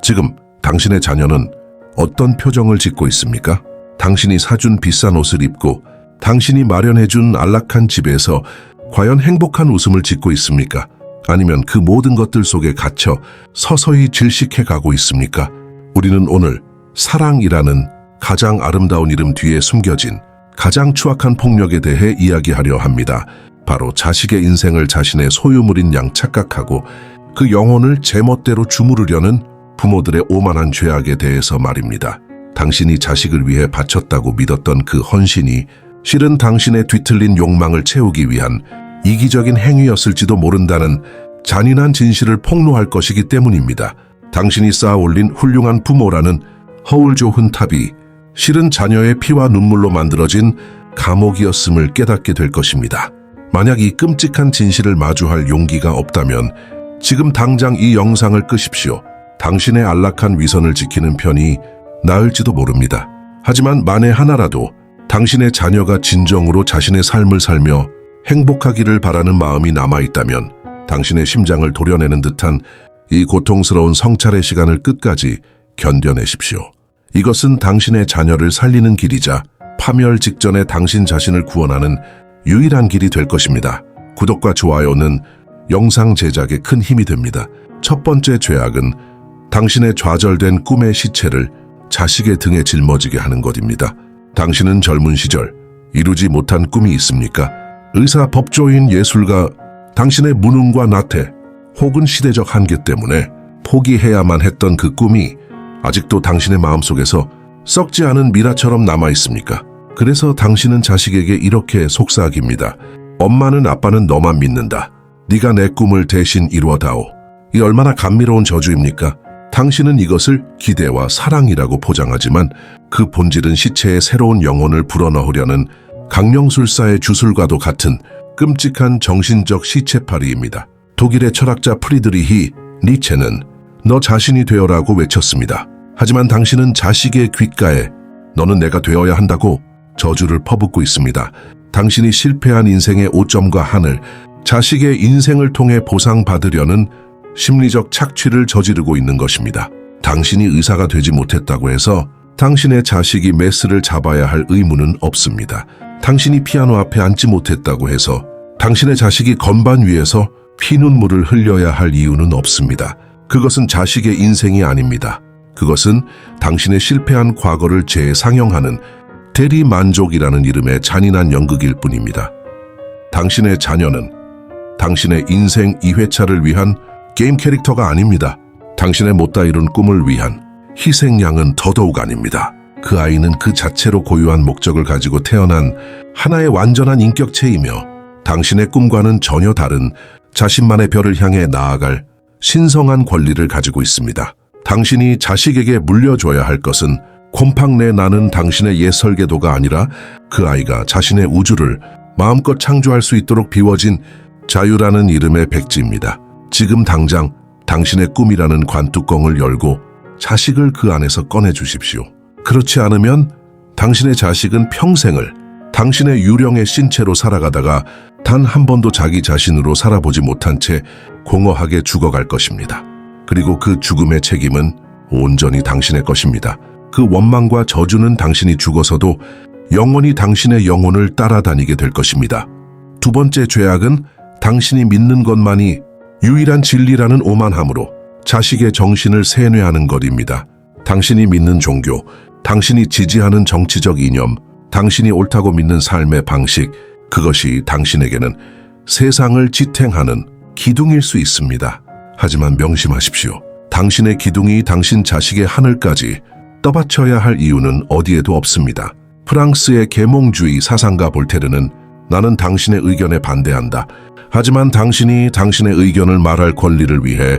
지금 당신의 자녀는 어떤 표정을 짓고 있습니까? 당신이 사준 비싼 옷을 입고 당신이 마련해준 안락한 집에서 과연 행복한 웃음을 짓고 있습니까? 아니면 그 모든 것들 속에 갇혀 서서히 질식해 가고 있습니까? 우리는 오늘 사랑이라는 가장 아름다운 이름 뒤에 숨겨진 가장 추악한 폭력에 대해 이야기하려 합니다. 바로 자식의 인생을 자신의 소유물인 양 착각하고 그 영혼을 제멋대로 주무르려는 부모들의 오만한 죄악에 대해서 말입니다. 당신이 자식을 위해 바쳤다고 믿었던 그 헌신이 실은 당신의 뒤틀린 욕망을 채우기 위한 이기적인 행위였을지도 모른다는 잔인한 진실을 폭로할 것이기 때문입니다. 당신이 쌓아 올린 훌륭한 부모라는 허울 좋은 탑이 실은 자녀의 피와 눈물로 만들어진 감옥이었음을 깨닫게 될 것입니다. 만약 이 끔찍한 진실을 마주할 용기가 없다면 지금 당장 이 영상을 끄십시오. 당신의 안락한 위선을 지키는 편이 나을지도 모릅니다. 하지만 만에 하나라도 당신의 자녀가 진정으로 자신의 삶을 살며 행복하기를 바라는 마음이 남아있다면 당신의 심장을 도려내는 듯한 이 고통스러운 성찰의 시간을 끝까지 견뎌내십시오. 이것은 당신의 자녀를 살리는 길이자 파멸 직전에 당신 자신을 구원하는 유일한 길이 될 것입니다. 구독과 좋아요는 영상 제작에 큰 힘이 됩니다. 첫 번째 죄악은 당신의 좌절된 꿈의 시체를 자식의 등에 짊어지게 하는 것입니다. 당신은 젊은 시절 이루지 못한 꿈이 있습니까? 의사, 법조인, 예술가, 당신의 무능과 나태 혹은 시대적 한계 때문에 포기해야만 했던 그 꿈이 아직도 당신의 마음속에서 썩지 않은 미라처럼 남아있습니까? 그래서 당신은 자식에게 이렇게 속삭입니다. 엄마는 아빠는 너만 믿는다. 네가 내 꿈을 대신 이루어다오. 이 얼마나 감미로운 저주입니까? 당신은 이것을 기대와 사랑이라고 포장하지만 그 본질은 시체의 새로운 영혼을 불어넣으려는 강령술사의 주술과도 같은 끔찍한 정신적 시체팔이입니다. 독일의 철학자 프리드리히 니체는 너 자신이 되어라고 외쳤습니다. 하지만 당신은 자식의 귓가에 너는 내가 되어야 한다고 저주를 퍼붓고 있습니다. 당신이 실패한 인생의 오점과 한을 자식의 인생을 통해 보상받으려는 심리적 착취를 저지르고 있는 것입니다. 당신이 의사가 되지 못했다고 해서 당신의 자식이 메스를 잡아야 할 의무는 없습니다. 당신이 피아노 앞에 앉지 못했다고 해서 당신의 자식이 건반 위에서 피눈물을 흘려야 할 이유는 없습니다. 그것은 자식의 인생이 아닙니다. 그것은 당신의 실패한 과거를 재상영하는 대리만족이라는 이름의 잔인한 연극일 뿐입니다. 당신의 자녀는 당신의 인생 2회차를 위한 게임 캐릭터가 아닙니다. 당신의 못다 이룬 꿈을 위한 희생양은 더더욱 아닙니다. 그 아이는 그 자체로 고유한 목적을 가지고 태어난 하나의 완전한 인격체이며 당신의 꿈과는 전혀 다른 자신만의 별을 향해 나아갈 신성한 권리를 가지고 있습니다. 당신이 자식에게 물려줘야 할 것은 곰팡 내 나는 당신의 옛 설계도가 아니라 그 아이가 자신의 우주를 마음껏 창조할 수 있도록 비워진 자유라는 이름의 백지입니다. 지금 당장 당신의 꿈이라는 관뚜껑을 열고 자식을 그 안에서 꺼내주십시오. 그렇지 않으면 당신의 자식은 평생을 당신의 유령의 신체로 살아가다가 단 한 번도 자기 자신으로 살아보지 못한 채 공허하게 죽어갈 것입니다. 그리고 그 죽음의 책임은 온전히 당신의 것입니다. 그 원망과 저주는 당신이 죽어서도 영원히 당신의 영혼을 따라다니게 될 것입니다. 두 번째 죄악은 당신이 믿는 것만이 유일한 진리라는 오만함으로 자식의 정신을 세뇌하는 것입니다. 당신이 믿는 종교, 당신이 지지하는 정치적 이념, 당신이 옳다고 믿는 삶의 방식, 그것이 당신에게는 세상을 지탱하는 기둥일 수 있습니다. 하지만 명심하십시오. 당신의 기둥이 당신 자식의 하늘까지 떠받쳐야 할 이유는 어디에도 없습니다. 프랑스의 계몽주의 사상가 볼테르는 나는 당신의 의견에 반대한다. 하지만 당신이 당신의 의견을 말할 권리를 위해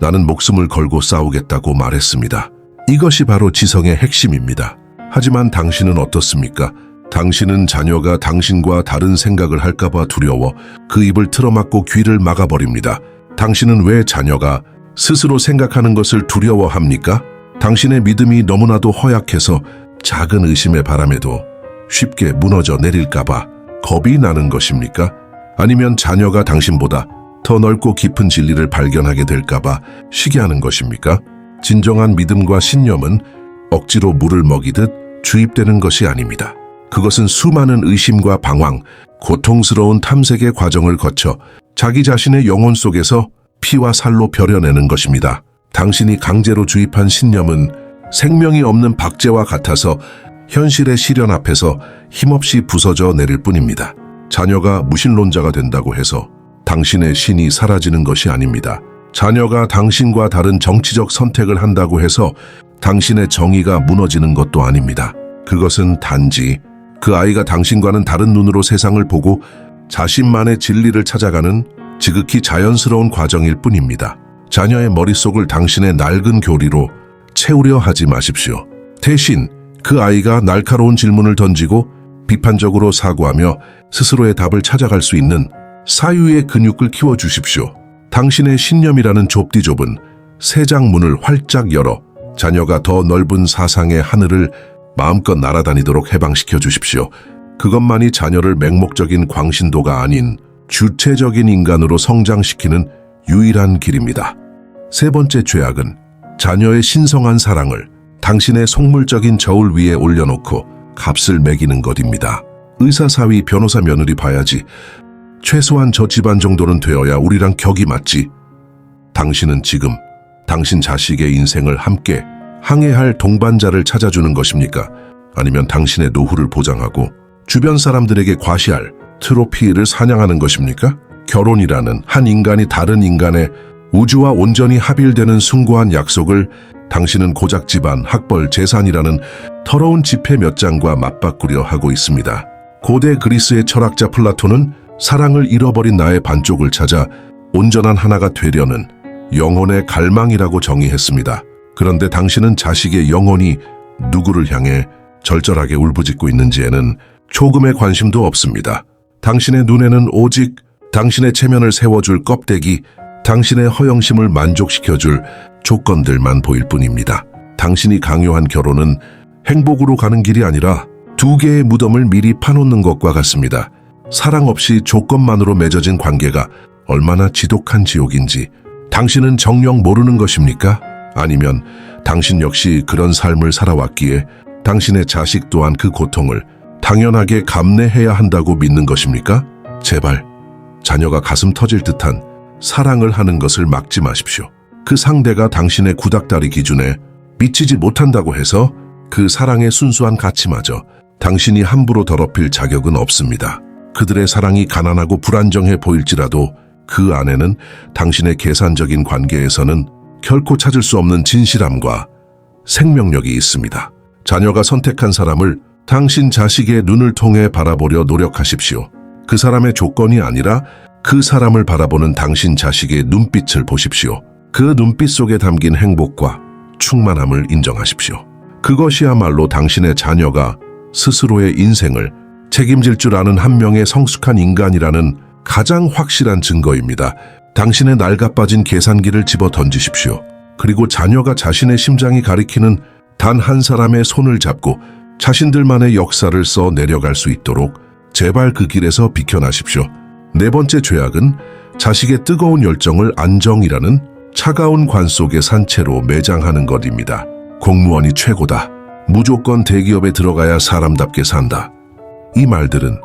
나는 목숨을 걸고 싸우겠다고 말했습니다. 이것이 바로 지성의 핵심입니다. 하지만 당신은 어떻습니까? 당신은 자녀가 당신과 다른 생각을 할까봐 두려워 그 입을 틀어막고 귀를 막아버립니다. 당신은 왜 자녀가 스스로 생각하는 것을 두려워합니까? 당신의 믿음이 너무나도 허약해서 작은 의심의 바람에도 쉽게 무너져 내릴까봐 겁이 나는 것입니까? 아니면 자녀가 당신보다 더 넓고 깊은 진리를 발견하게 될까봐 시기하는 것입니까? 진정한 믿음과 신념은 억지로 물을 먹이듯 주입되는 것이 아닙니다. 그것은 수많은 의심과 방황, 고통스러운 탐색의 과정을 거쳐 자기 자신의 영혼 속에서 피와 살로 벼려내는 것입니다. 당신이 강제로 주입한 신념은 생명이 없는 박제와 같아서 현실의 시련 앞에서 힘없이 부서져 내릴 뿐입니다. 자녀가 무신론자가 된다고 해서 당신의 신이 사라지는 것이 아닙니다. 자녀가 당신과 다른 정치적 선택을 한다고 해서 당신의 정의가 무너지는 것도 아닙니다. 그것은 단지 그 아이가 당신과는 다른 눈으로 세상을 보고 자신만의 진리를 찾아가는 지극히 자연스러운 과정일 뿐입니다. 자녀의 머릿속을 당신의 낡은 교리로 채우려 하지 마십시오. 대신 그 아이가 날카로운 질문을 던지고 비판적으로 사고하며 스스로의 답을 찾아갈 수 있는 사유의 근육을 키워주십시오. 당신의 신념이라는 좁디 좁은 새 장문을 활짝 열어 자녀가 더 넓은 사상의 하늘을 마음껏 날아다니도록 해방시켜 주십시오. 그것만이 자녀를 맹목적인 광신도가 아닌 주체적인 인간으로 성장시키는 유일한 길입니다. 세 번째 죄악은 자녀의 신성한 사랑을 당신의 속물적인 저울 위에 올려놓고 값을 매기는 것입니다. 의사 사위 변호사 며느리 봐야지. 최소한 저 집안 정도는 되어야 우리랑 격이 맞지. 당신은 지금 당신 자식의 인생을 함께 항해할 동반자를 찾아주는 것입니까? 아니면 당신의 노후를 보장하고 주변 사람들에게 과시할 트로피를 사냥하는 것입니까? 결혼이라는 한 인간이 다른 인간의 우주와 온전히 합일되는 숭고한 약속을 당신은 고작 집안, 학벌, 재산이라는 더러운 지폐 몇 장과 맞바꾸려 하고 있습니다. 고대 그리스의 철학자 플라톤은 사랑을 잃어버린 나의 반쪽을 찾아 온전한 하나가 되려는 영혼의 갈망이라고 정의했습니다. 그런데 당신은 자식의 영혼이 누구를 향해 절절하게 울부짖고 있는지에는 조금의 관심도 없습니다. 당신의 눈에는 오직 당신의 체면을 세워줄 껍데기, 당신의 허영심을 만족시켜줄 조건들만 보일 뿐입니다. 당신이 강요한 결혼은 행복으로 가는 길이 아니라 두 개의 무덤을 미리 파놓는 것과 같습니다. 사랑 없이 조건만으로 맺어진 관계가 얼마나 지독한 지옥인지 당신은 정녕 모르는 것입니까? 아니면 당신 역시 그런 삶을 살아왔기에 당신의 자식 또한 그 고통을 당연하게 감내해야 한다고 믿는 것입니까? 제발 자녀가 가슴 터질 듯한 사랑을 하는 것을 막지 마십시오. 그 상대가 당신의 구닥다리 기준에 미치지 못한다고 해서 그 사랑의 순수한 가치마저 당신이 함부로 더럽힐 자격은 없습니다. 그들의 사랑이 가난하고 불안정해 보일지라도 그 안에는 당신의 계산적인 관계에서는 결코 찾을 수 없는 진실함과 생명력이 있습니다. 자녀가 선택한 사람을 당신 자식의 눈을 통해 바라보려 노력하십시오. 그 사람의 조건이 아니라 그 사람을 바라보는 당신 자식의 눈빛을 보십시오. 그 눈빛 속에 담긴 행복과 충만함을 인정하십시오. 그것이야말로 당신의 자녀가 스스로의 인생을 책임질 줄 아는 한 명의 성숙한 인간이라는 가장 확실한 증거입니다. 당신의 낡아빠진 계산기를 집어 던지십시오. 그리고 자녀가 자신의 심장이 가리키는 단 한 사람의 손을 잡고 자신들만의 역사를 써 내려갈 수 있도록 제발 그 길에서 비켜나십시오. 네 번째 죄악은 자식의 뜨거운 열정을 안정이라는 차가운 관 속의 산채로 매장하는 것입니다. 공무원이 최고다. 무조건 대기업에 들어가야 사람답게 산다. 이 말들은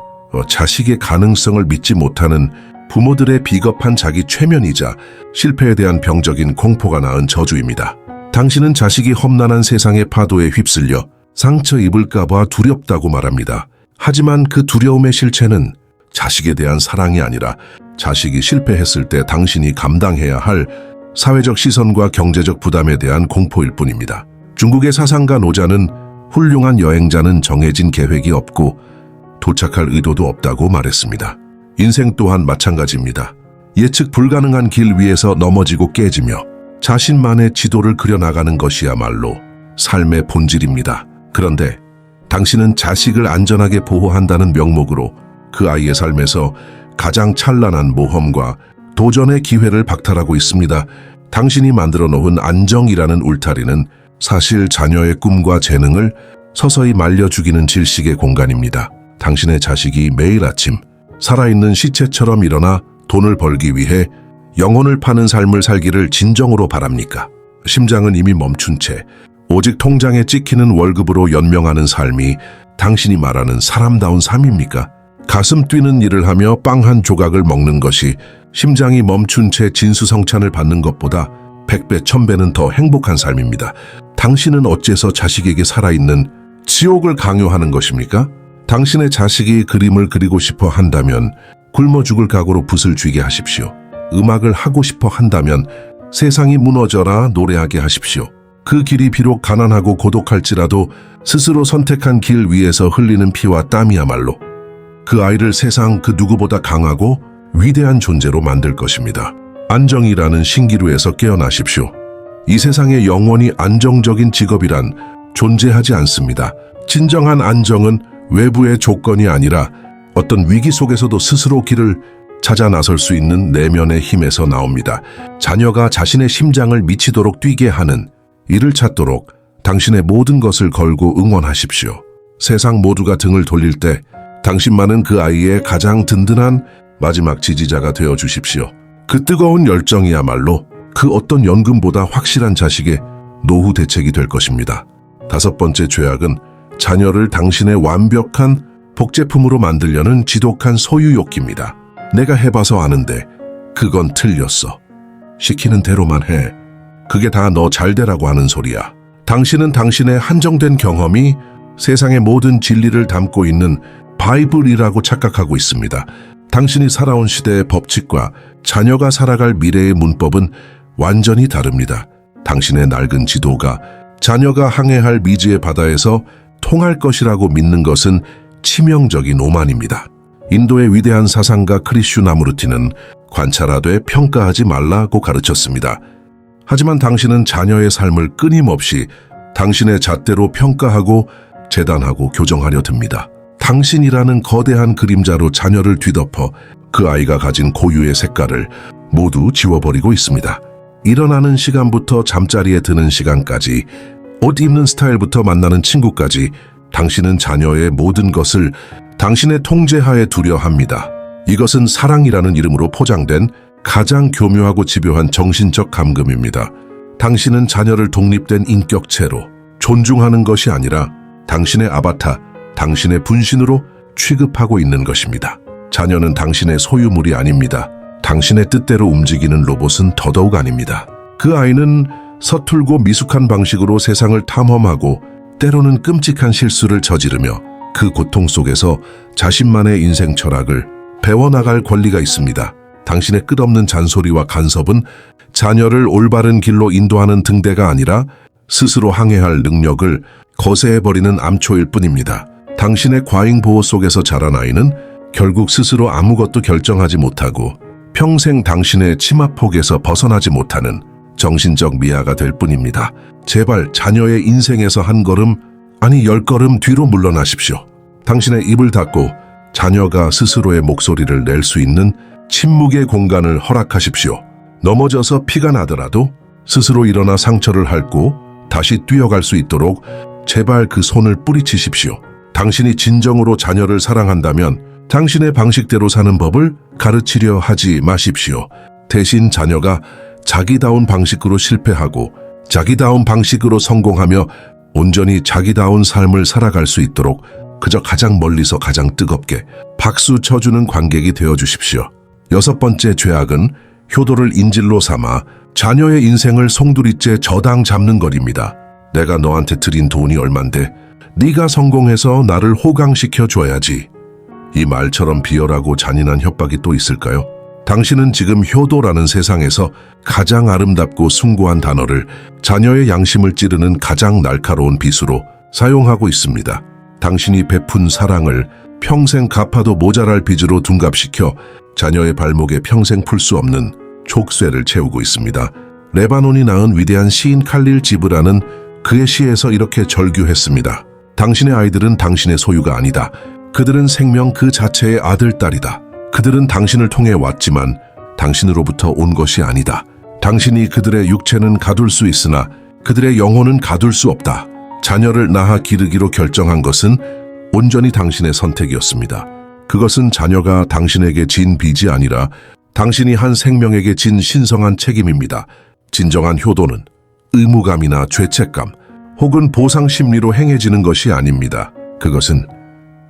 자식의 가능성을 믿지 못하는 부모들의 비겁한 자기 최면이자 실패에 대한 병적인 공포가 낳은 저주입니다. 당신은 자식이 험난한 세상의 파도에 휩쓸려 상처 입을까 봐 두렵다고 말합니다. 하지만 그 두려움의 실체는 자식에 대한 사랑이 아니라 자식이 실패했을 때 당신이 감당해야 할 사회적 시선과 경제적 부담에 대한 공포일 뿐입니다. 중국의 사상가 노자는 훌륭한 여행자는 정해진 계획이 없고 도착할 의도도 없다고 말했습니다. 인생 또한 마찬가지입니다. 예측 불가능한 길 위에서 넘어지고 깨지며 자신만의 지도를 그려나가는 것이야말로 삶의 본질입니다. 그런데 당신은 자식을 안전하게 보호한다는 명목으로 그 아이의 삶에서 가장 찬란한 모험과 도전의 기회를 박탈하고 있습니다. 당신이 만들어 놓은 안정이라는 울타리는 사실 자녀의 꿈과 재능을 서서히 말려 죽이는 질식의 공간입니다. 당신의 자식이 매일 아침 살아있는 시체처럼 일어나 돈을 벌기 위해 영혼을 파는 삶을 살기를 진정으로 바랍니까? 심장은 이미 멈춘 채 오직 통장에 찍히는 월급으로 연명하는 삶이 당신이 말하는 사람다운 삶입니까? 가슴 뛰는 일을 하며 빵 한 조각을 먹는 것이 심장이 멈춘 채 진수성찬을 받는 것보다 100배, 1000배는 더 행복한 삶입니다. 당신은 어째서 자식에게 살아있는 지옥을 강요하는 것입니까? 당신의 자식이 그림을 그리고 싶어 한다면 굶어 죽을 각오로 붓을 쥐게 하십시오. 음악을 하고 싶어 한다면 세상이 무너져라 노래하게 하십시오. 그 길이 비록 가난하고 고독할지라도 스스로 선택한 길 위에서 흘리는 피와 땀이야말로 그 아이를 세상 그 누구보다 강하고 위대한 존재로 만들 것입니다. 안정이라는 신기루에서 깨어나십시오. 이 세상에 영원히 안정적인 직업이란 존재하지 않습니다. 진정한 안정은 외부의 조건이 아니라 어떤 위기 속에서도 스스로 길을 찾아 나설 수 있는 내면의 힘에서 나옵니다. 자녀가 자신의 심장을 미치도록 뛰게 하는 이를 찾도록 당신의 모든 것을 걸고 응원하십시오. 세상 모두가 등을 돌릴 때 당신만은 그 아이의 가장 든든한 마지막 지지자가 되어 주십시오. 그 뜨거운 열정이야말로 그 어떤 연금보다 확실한 자식의 노후 대책이 될 것입니다. 5번째 죄악은 자녀를 당신의 완벽한 복제품으로 만들려는 지독한 소유욕기입니다. 내가 해봐서 아는데 그건 틀렸어. 시키는 대로만 해. 그게 다 너 잘되라고 하는 소리야. 당신은 당신의 한정된 경험이 세상의 모든 진리를 담고 있는 바이블이라고 착각하고 있습니다. 당신이 살아온 시대의 법칙과 자녀가 살아갈 미래의 문법은 완전히 다릅니다. 당신의 낡은 지도가 자녀가 항해할 미지의 바다에서 통할 것이라고 믿는 것은 치명적인 오만입니다. 인도의 위대한 사상가 크리슈나무르티는 관찰하되 평가하지 말라고 가르쳤습니다. 하지만 당신은 자녀의 삶을 끊임없이 당신의 잣대로 평가하고 재단하고 교정하려 듭니다. 당신이라는 거대한 그림자로 자녀를 뒤덮어 그 아이가 가진 고유의 색깔을 모두 지워버리고 있습니다. 일어나는 시간부터 잠자리에 드는 시간까지, 옷 입는 스타일부터 만나는 친구까지 당신은 자녀의 모든 것을 당신의 통제하에 두려 합니다. 이것은 사랑이라는 이름으로 포장된 가장 교묘하고 집요한 정신적 감금입니다. 당신은 자녀를 독립된 인격체로 존중하는 것이 아니라 당신의 아바타, 당신의 분신으로 취급하고 있는 것입니다. 자녀는 당신의 소유물이 아닙니다. 당신의 뜻대로 움직이는 로봇은 더더욱 아닙니다. 그 아이는 서툴고 미숙한 방식으로 세상을 탐험하고 때로는 끔찍한 실수를 저지르며 그 고통 속에서 자신만의 인생 철학을 배워나갈 권리가 있습니다. 당신의 끝없는 잔소리와 간섭은 자녀를 올바른 길로 인도하는 등대가 아니라 스스로 항해할 능력을 거세해버리는 암초일 뿐입니다. 당신의 과잉 보호 속에서 자란 아이는 결국 스스로 아무것도 결정하지 못하고 평생 당신의 치마폭에서 벗어나지 못하는 정신적 미아가 될 뿐입니다. 제발 자녀의 인생에서 한 걸음, 아니 10걸음 뒤로 물러나십시오. 당신의 입을 닫고 자녀가 스스로의 목소리를 낼 수 있는 침묵의 공간을 허락하십시오. 넘어져서 피가 나더라도 스스로 일어나 상처를 핥고 다시 뛰어갈 수 있도록 제발 그 손을 뿌리치십시오. 당신이 진정으로 자녀를 사랑한다면 당신의 방식대로 사는 법을 가르치려 하지 마십시오. 대신 자녀가 자기다운 방식으로 실패하고 자기다운 방식으로 성공하며 온전히 자기다운 삶을 살아갈 수 있도록 그저 가장 멀리서 가장 뜨겁게 박수 쳐주는 관객이 되어주십시오. 6번째 죄악은 효도를 인질로 삼아 자녀의 인생을 송두리째 저당 잡는 것입니다. 내가 너한테 드린 돈이 얼만데 네가 성공해서 나를 호강시켜 줘야지. 이 말처럼 비열하고 잔인한 협박이 또 있을까요? 당신은 지금 효도라는 세상에서 가장 아름답고 숭고한 단어를 자녀의 양심을 찌르는 가장 날카로운 빗으로 사용하고 있습니다. 당신이 베푼 사랑을 평생 갚아도 모자랄 빚으로 둔갑시켜 자녀의 발목에 평생 풀 수 없는 족쇄를 채우고 있습니다. 레바논이 낳은 위대한 시인 칼릴 지브라는 그의 시에서 이렇게 절규했습니다. 당신의 아이들은 당신의 소유가 아니다. 그들은 생명 그 자체의 아들, 딸이다. 그들은 당신을 통해 왔지만 당신으로부터 온 것이 아니다. 당신이 그들의 육체는 가둘 수 있으나 그들의 영혼은 가둘 수 없다. 자녀를 낳아 기르기로 결정한 것은 온전히 당신의 선택이었습니다. 그것은 자녀가 당신에게 진 빚이 아니라 당신이 한 생명에게 진 신성한 책임입니다. 진정한 효도는 의무감이나 죄책감 혹은 보상 심리로 행해지는 것이 아닙니다. 그것은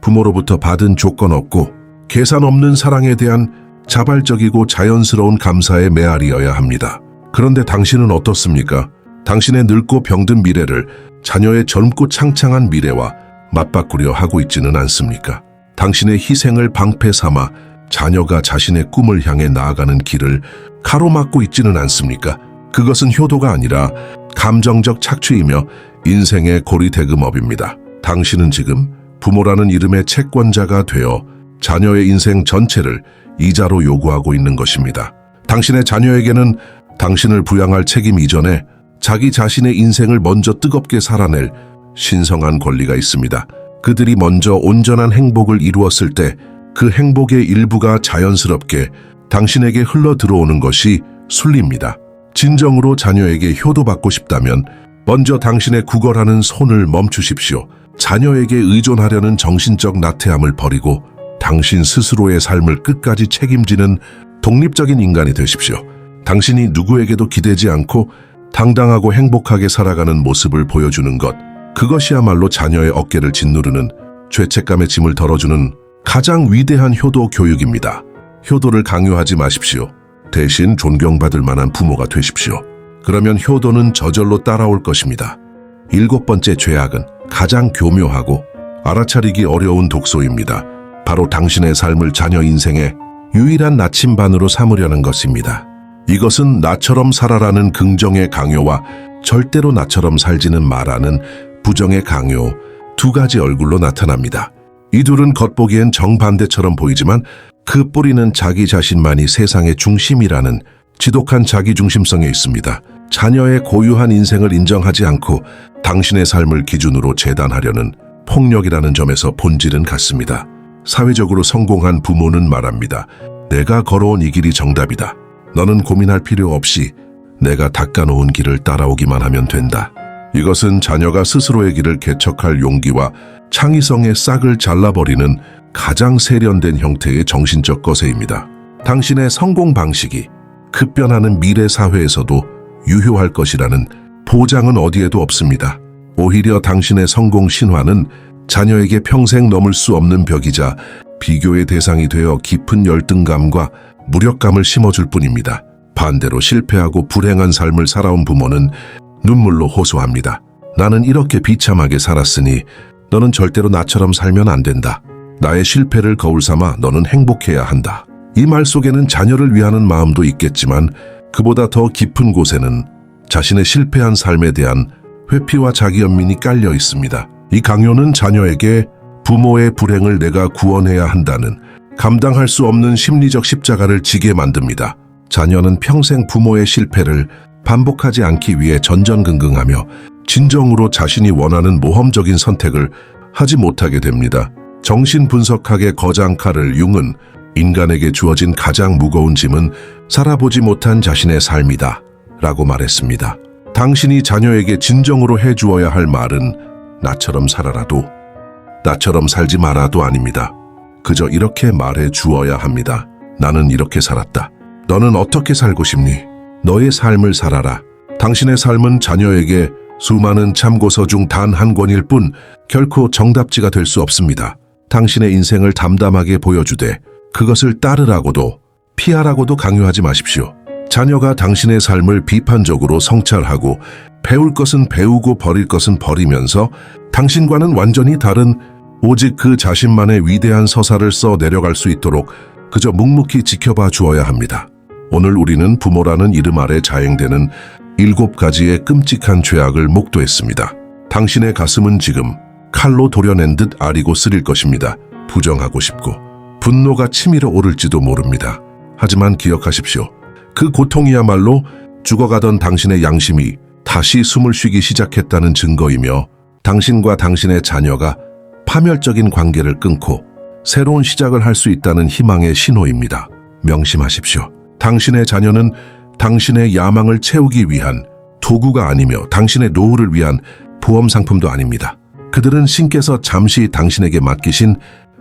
부모로부터 받은 조건 없고 계산 없는 사랑에 대한 자발적이고 자연스러운 감사의 메아리여야 합니다. 그런데 당신은 어떻습니까? 당신의 늙고 병든 미래를 자녀의 젊고 창창한 미래와 맞바꾸려 하고 있지는 않습니까? 당신의 희생을 방패 삼아 자녀가 자신의 꿈을 향해 나아가는 길을 가로막고 있지는 않습니까? 그것은 효도가 아니라 감정적 착취이며 인생의 고리대금업입니다. 당신은 지금 부모라는 이름의 채권자가 되어 자녀의 인생 전체를 이자로 요구하고 있는 것입니다. 당신의 자녀에게는 당신을 부양할 책임 이전에 자기 자신의 인생을 먼저 뜨겁게 살아낼 신성한 권리가 있습니다. 그들이 먼저 온전한 행복을 이루었을 때 그 행복의 일부가 자연스럽게 당신에게 흘러 들어오는 것이 순리입니다. 진정으로 자녀에게 효도받고 싶다면 먼저 당신의 구걸하는 손을 멈추십시오. 자녀에게 의존하려는 정신적 나태함을 버리고 당신 스스로의 삶을 끝까지 책임지는 독립적인 인간이 되십시오. 당신이 누구에게도 기대지 않고 당당하고 행복하게 살아가는 모습을 보여주는 것, 그것이야말로 자녀의 어깨를 짓누르는 죄책감의 짐을 덜어주는 가장 위대한 효도 교육입니다. 효도를 강요하지 마십시오. 대신 존경받을 만한 부모가 되십시오. 그러면 효도는 저절로 따라올 것입니다. 7번째 죄악은 가장 교묘하고 알아차리기 어려운 독소입니다. 바로 당신의 삶을 자녀 인생의 유일한 나침반으로 삼으려는 것입니다. 이것은 나처럼 살아라는 긍정의 강요와 절대로 나처럼 살지는 마라는 부정의 강요, 두 가지 얼굴로 나타납니다. 이 둘은 겉보기엔 정반대처럼 보이지만 그 뿌리는 자기 자신만이 세상의 중심이라는 지독한 자기중심성에 있습니다. 자녀의 고유한 인생을 인정하지 않고 당신의 삶을 기준으로 재단하려는 폭력이라는 점에서 본질은 같습니다. 사회적으로 성공한 부모는 말합니다. 내가 걸어온 이 길이 정답이다. 너는 고민할 필요 없이 내가 닦아놓은 길을 따라오기만 하면 된다. 이것은 자녀가 스스로의 길을 개척할 용기와 창의성의 싹을 잘라버리는 가장 세련된 형태의 정신적 거세입니다. 당신의 성공 방식이 급변하는 미래 사회에서도 유효할 것이라는 보장은 어디에도 없습니다. 오히려 당신의 성공 신화는 자녀에게 평생 넘을 수 없는 벽이자 비교의 대상이 되어 깊은 열등감과 무력감을 심어줄 뿐입니다. 반대로 실패하고 불행한 삶을 살아온 부모는 눈물로 호소합니다. 나는 이렇게 비참하게 살았으니 너는 절대로 나처럼 살면 안 된다. 나의 실패를 거울 삼아 너는 행복해야 한다. 이 말 속에는 자녀를 위하는 마음도 있겠지만 그보다 더 깊은 곳에는 자신의 실패한 삶에 대한 회피와 자기연민이 깔려 있습니다. 이 강요는 자녀에게 부모의 불행을 내가 구원해야 한다는 감당할 수 없는 심리적 십자가를 지게 만듭니다. 자녀는 평생 부모의 실패를 반복하지 않기 위해 전전긍긍하며 진정으로 자신이 원하는 모험적인 선택을 하지 못하게 됩니다. 정신분석학의 거장 카를 융은 인간에게 주어진 가장 무거운 짐은 살아보지 못한 자신의 삶이다 라고 말했습니다. 당신이 자녀에게 진정으로 해주어야 할 말은 나처럼 살아라도 나처럼 살지 마라도 아닙니다. 그저 이렇게 말해 주어야 합니다. 나는 이렇게 살았다. 너는 어떻게 살고 싶니? 너의 삶을 살아라. 당신의 삶은 자녀에게 수많은 참고서 중 단 한 권일 뿐 결코 정답지가 될 수 없습니다. 당신의 인생을 담담하게 보여주되 그것을 따르라고도 피하라고도 강요하지 마십시오. 자녀가 당신의 삶을 비판적으로 성찰하고 배울 것은 배우고 버릴 것은 버리면서 당신과는 완전히 다른 오직 그 자신만의 위대한 서사를 써 내려갈 수 있도록 그저 묵묵히 지켜봐 주어야 합니다. 오늘 우리는 부모라는 이름 아래 자행되는 7가지의 끔찍한 죄악을 목도했습니다. 당신의 가슴은 지금 칼로 도려낸 듯 아리고 쓰릴 것입니다. 부정하고 싶고 분노가 치밀어 오를지도 모릅니다. 하지만 기억하십시오. 그 고통이야말로 죽어가던 당신의 양심이 다시 숨을 쉬기 시작했다는 증거이며 당신과 당신의 자녀가 파멸적인 관계를 끊고 새로운 시작을 할 수 있다는 희망의 신호입니다. 명심하십시오. 당신의 자녀는 당신의 야망을 채우기 위한 도구가 아니며 당신의 노후를 위한 보험 상품도 아닙니다. 그들은 신께서 잠시 당신에게 맡기신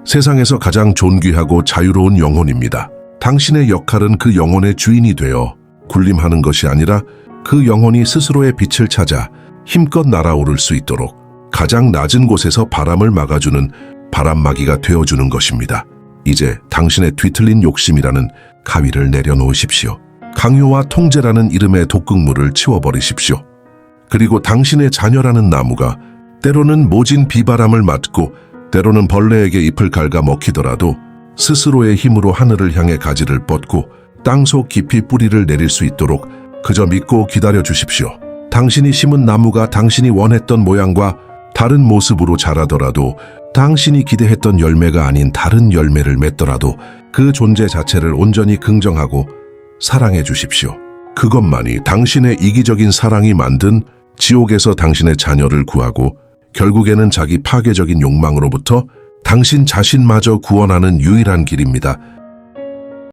세상에서 가장 존귀하고 자유로운 영혼입니다. 당신의 역할은 그 영혼의 주인이 되어 군림하는 것이 아니라 그 영혼이 스스로의 빛을 찾아 힘껏 날아오를 수 있도록 가장 낮은 곳에서 바람을 막아주는 바람막이가 되어주는 것입니다. 이제 당신의 뒤틀린 욕심이라는 가위를 내려놓으십시오. 강요와 통제라는 이름의 독극물을 치워버리십시오. 그리고 당신의 자녀라는 나무가 때로는 모진 비바람을 맞고 때로는 벌레에게 잎을 갉아 먹히더라도 스스로의 힘으로 하늘을 향해 가지를 뻗고 땅속 깊이 뿌리를 내릴 수 있도록 그저 믿고 기다려 주십시오. 당신이 심은 나무가 당신이 원했던 모양과 다른 모습으로 자라더라도 당신이 기대했던 열매가 아닌 다른 열매를 맺더라도 그 존재 자체를 온전히 긍정하고 사랑해 주십시오. 그것만이 당신의 이기적인 사랑이 만든 지옥에서 당신의 자녀를 구하고 결국에는 자기 파괴적인 욕망으로부터 당신 자신마저 구원하는 유일한 길입니다.